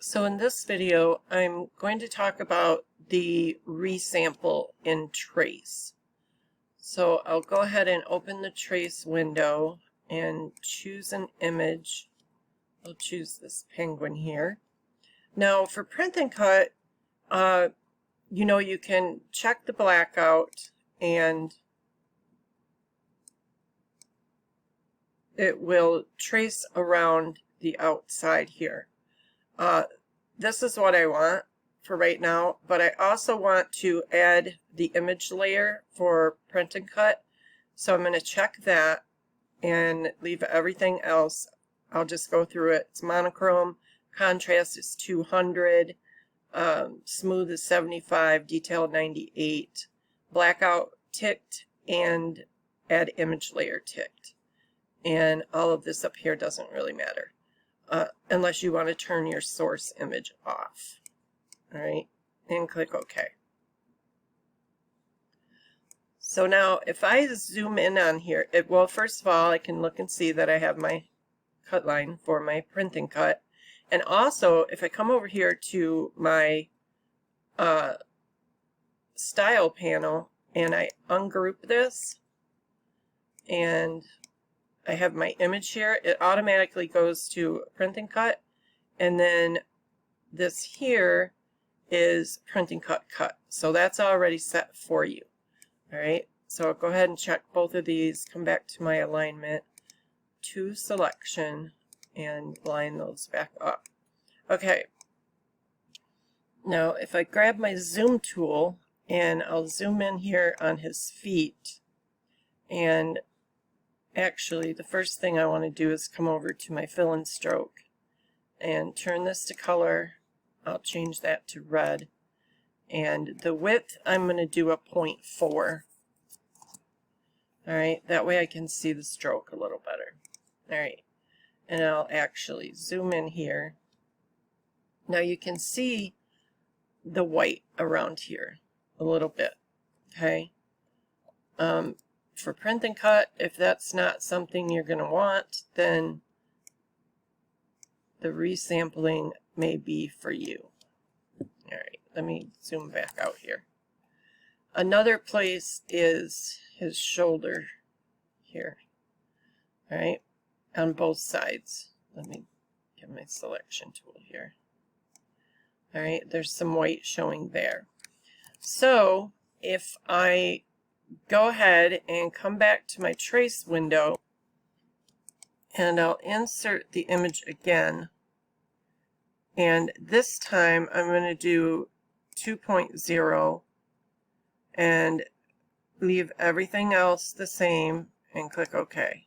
So in this video, I'm going to talk about the resample in Trace. So I'll go ahead and open the Trace window and choose an image. I'll choose this penguin here. Now for print and cut, you can check the blackout and it will trace around the outside here. This is what I want for right now, but I also want to add the image layer for print and cut. So I'm going to check that and leave everything else. I'll just go through it. It's monochrome, contrast is 200, smooth is 75, detail 98, blackout ticked, and add image layer ticked. And all of this up here doesn't really matter. Unless you want to turn your source image off. All right, and click OK. So now if I zoom in on here, well, first of all, I can look and see that I have my cut line for my print and cut. And also, if I come over here to my style panel and I ungroup this, and I have my image here, it automatically goes to print and cut, and then this here is print and cut. So that's already set for you. All right, so I'll go ahead and check both of these, come back to my alignment, to selection, and line those back up. Okay, now if I grab my zoom tool and I'll zoom in here on his feet, and actually, the first thing I want to do is come over to my fill and stroke and turn this to color. I'll change that to red. And the width, I'm going to do a 0.4. Alright, that way I can see the stroke a little better. Alright, and I'll actually zoom in here. Now you can see the white around here a little bit. Okay. For print and cut, if that's not something you're going to want, then the resampling may be for you. Alright, let me zoom back out here. Another place is his shoulder here. Alright, on both sides. Let me get my selection tool here. Alright, there's some white showing there. So, if I go ahead and come back to my trace window and I'll insert the image again, and this time I'm going to do 2.0 and leave everything else the same and click OK.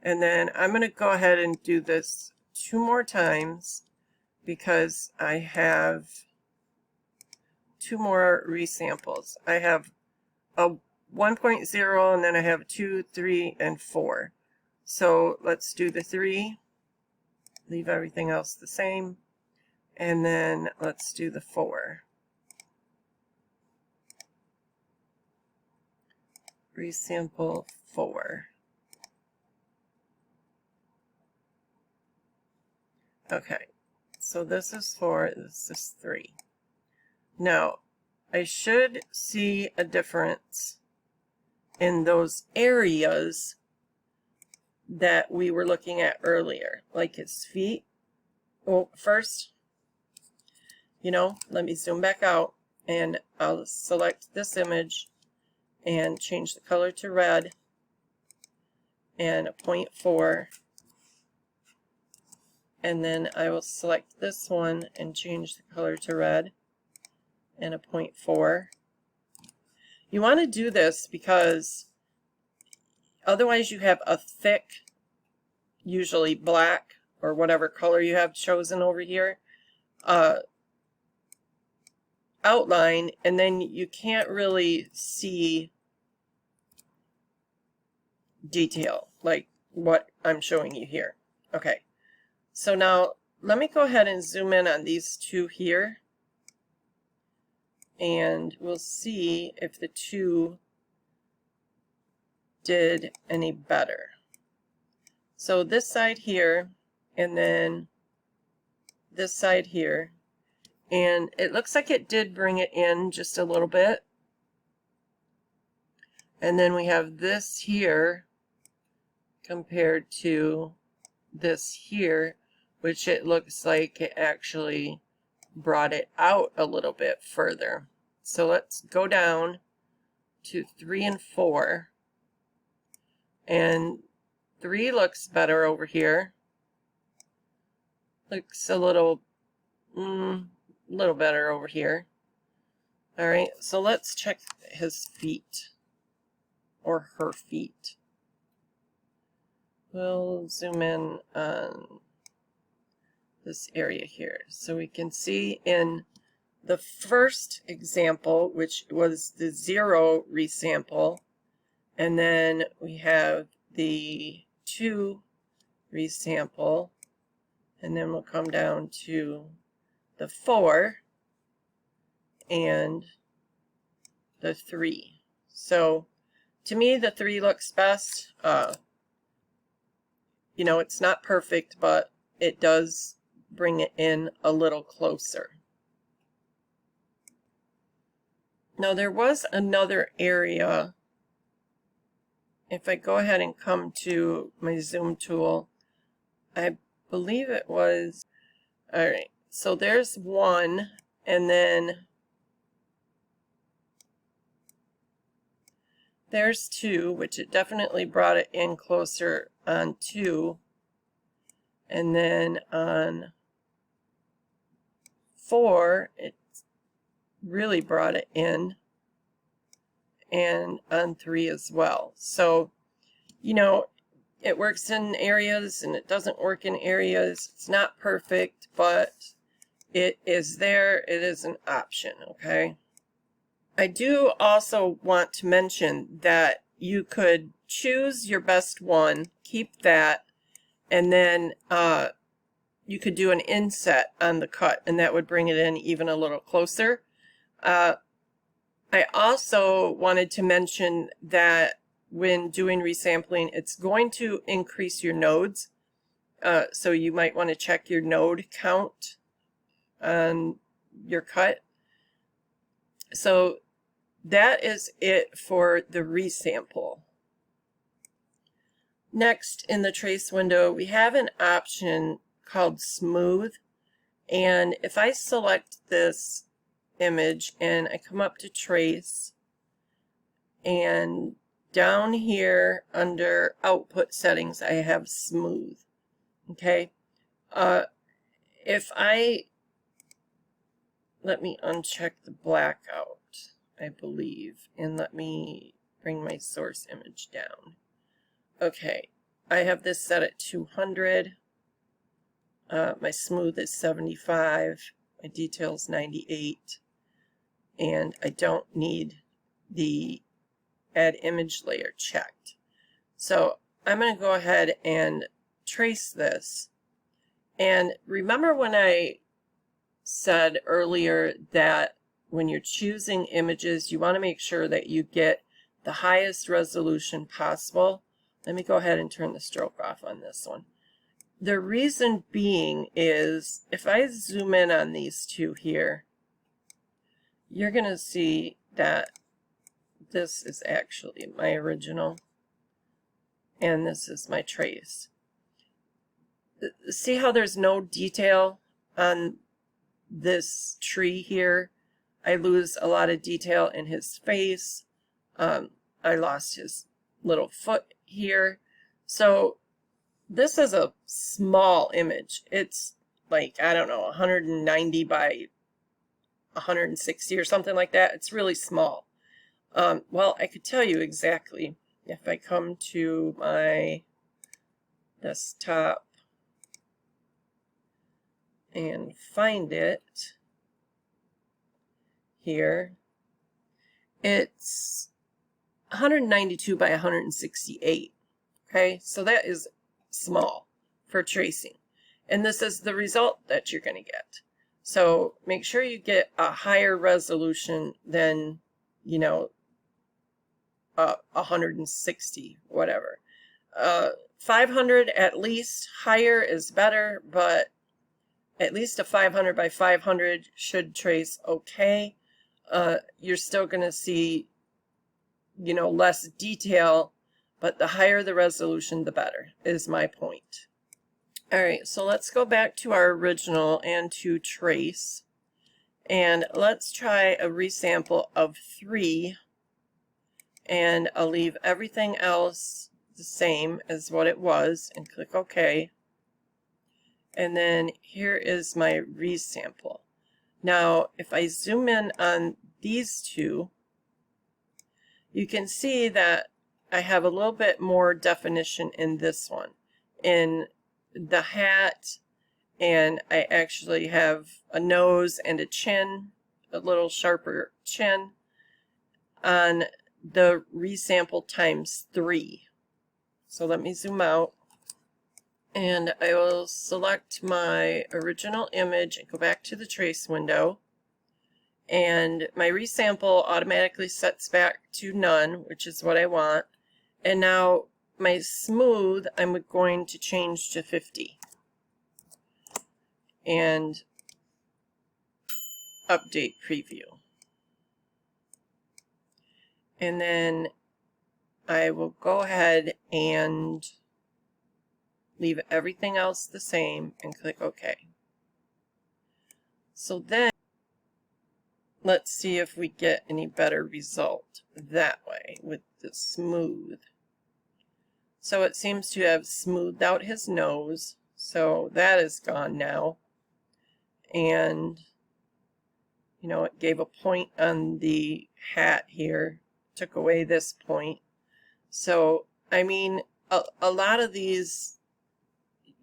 And then I'm going to go ahead and do this 2 more times because I have 2 more resamples. I have a 1.0 and then I have 2, 3, and 4. So let's do the 3, leave everything else the same, and then let's do the 4. Resample 4. Okay, so this is 4, this is 3. Now, I should see a difference in those areas that we were looking at earlier, like his feet. Well, first, let me zoom back out and I'll select this image and change the color to red and a 0.4. And then I will select this one and change the color to red and a 0.4. You want to do this because otherwise you have a thick, usually black or whatever color you have chosen over here, outline, and then you can't really see detail like what I'm showing you here. Okay, so now let me go ahead and zoom in on these 2 here, and we'll see if the 2 did any better. So this side here, and then this side here, and it looks like it did bring it in just a little bit. And then we have this here compared to this here, which it looks like it actually brought it out a little bit further. So let's go down to 3 and 4. And 3 looks better over here. Looks a little better over here. All right, so let's check his feet or her feet. We'll zoom in on this area here so we can see in the first example, which was the 0 resample, and then we have the 2 resample, and then we'll come down to the 4 and the 3. So to me, the 3 looks best. You know, it's not perfect, but it does bring it in a little closer. Now there was another area. If I go ahead and come to my zoom tool, I believe it was, all right, so there's 1, and then there's 2, which it definitely brought it in closer on 2, and then on 4 it really brought it in, and on 3 as well. So, you know, it works in areas and it doesn't work in areas. It's not perfect, but it is there. It is an option, okay? I do also want to mention that you could choose your best one, keep that, and then you could do an inset on the cut, and that would bring it in even a little closer. I also wanted to mention that when doing resampling, it's going to increase your nodes. So you might want to check your node count on your cut. So that is it for the resample. Next, in the trace window, we have an option called smooth. And if I select this image and I come up to trace, and down here under output settings I have smooth. Okay, if I let me uncheck the blackout, I believe, and let me bring my source image down. Okay, I have this set at 200. My smooth is 75. My detail is 98. And I don't need the add image layer checked. So I'm going to go ahead and trace this. And remember when I said earlier that when you're choosing images, you want to make sure that you get the highest resolution possible. Let me go ahead and turn the stroke off on this one. The reason being is if I zoom in on these two here, you're going to see that this is actually my original and this is my trace. See how there's no detail on this tree here? I lose a lot of detail in his face. I lost his little foot here. So this is a small image. It's like, I don't know, 190 by 160 or something like that. It's really small. Well, I could tell you exactly if I come to my desktop and find it here. It's 192 by 168. Okay, so that is small for tracing. And this is the result that you're going to get. So make sure you get a higher resolution than, you know, 160, whatever. 500 at least. Higher is better, but at least a 500 by 500 should trace okay. You're still going to see, you know, less detail, but the higher the resolution, the better, is my point. All right, so let's go back to our original and to trace. And let's try a resample of 3. And I'll leave everything else the same as what it was and click OK. And then here is my resample. Now, if I zoom in on these two, you can see that I have a little bit more definition in this one, in the hat, and I actually have a nose and a chin, a little sharper chin, on the resample times 3. So let me zoom out, and I will select my original image and go back to the trace window. And my resample automatically sets back to none, which is what I want. And now my smooth, I'm going to change to 50. And update preview. And then I will go ahead and leave everything else the same and click OK. So then let's see if we get any better result that way with the smooth. So it seems to have smoothed out his nose, so that is gone now. And you know, it gave a point on the hat here, took away this point. So I mean, a lot of these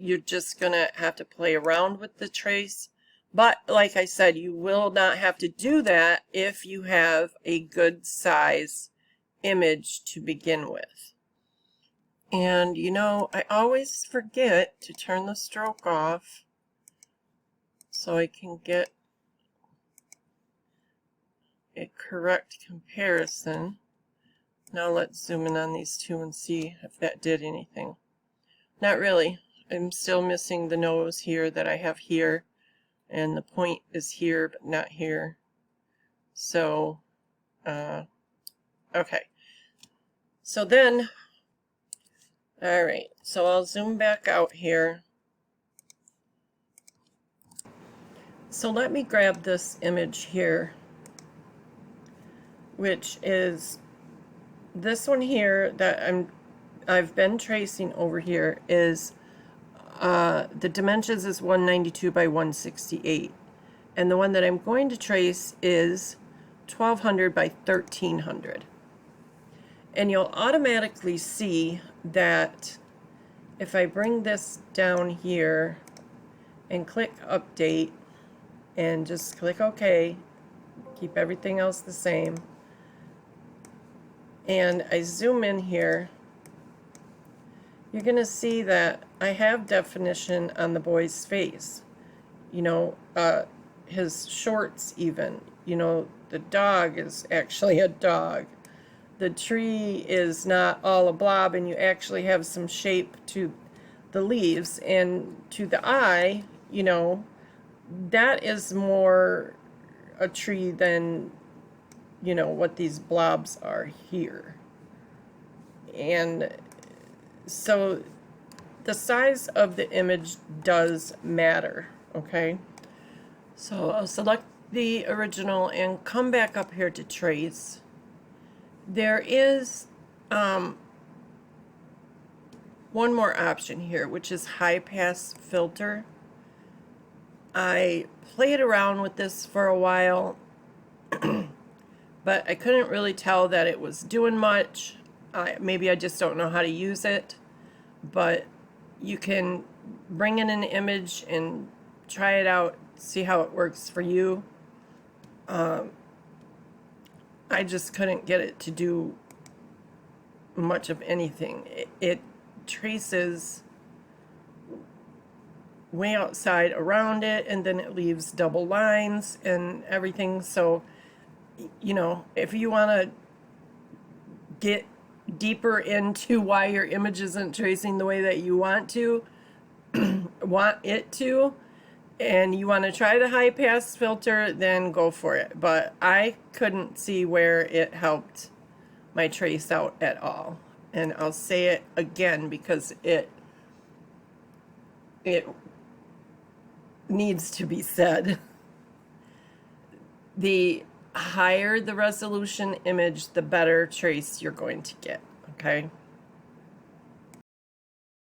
you're just gonna have to play around with the trace. But like I said, you will not have to do that if you have a good size image to begin with. And you know, I always forget to turn the stroke off so I can get a correct comparison. Now let's zoom in on these two and see if that did anything. Not really. I'm still missing the nose here that I have here. And the point is here, but not here. So, okay. So then, all right, so I'll zoom back out here. So let me grab this image here, which is this one here that I've been tracing over here is the dimensions is 192 by 168, and the one that I'm going to trace is 1200 by 1300. And you'll automatically see that if I bring this down here and click update and just click OK, keep everything else the same, and I zoom in here, you're going to see that I have definition on the boy's face. You know, his shorts even. You know, the dog is actually a dog. The tree is not all a blob, and you actually have some shape to the leaves. And to the eye, you know, that is more a tree than, you know, what these blobs are here. And so the size of the image does matter, okay? So I'll select the original and come back up here to trace. There is one more option here, which is high pass filter. I played around with this for a while, but I couldn't really tell that it was doing much. Maybe I just don't know how to use it, but you can bring in an image and try it out, see how it works for you. I just couldn't get it to do much of anything. It traces way outside around it, and then it leaves double lines and everything. So, you know, if you want to get deeper into why your image isn't tracing the way that you want it to, and you want to try the high pass filter, then go for it. But I couldn't see where it helped my trace out at all. And I'll say it again because it needs to be said. The higher the resolution image, the better trace you're going to get, okay?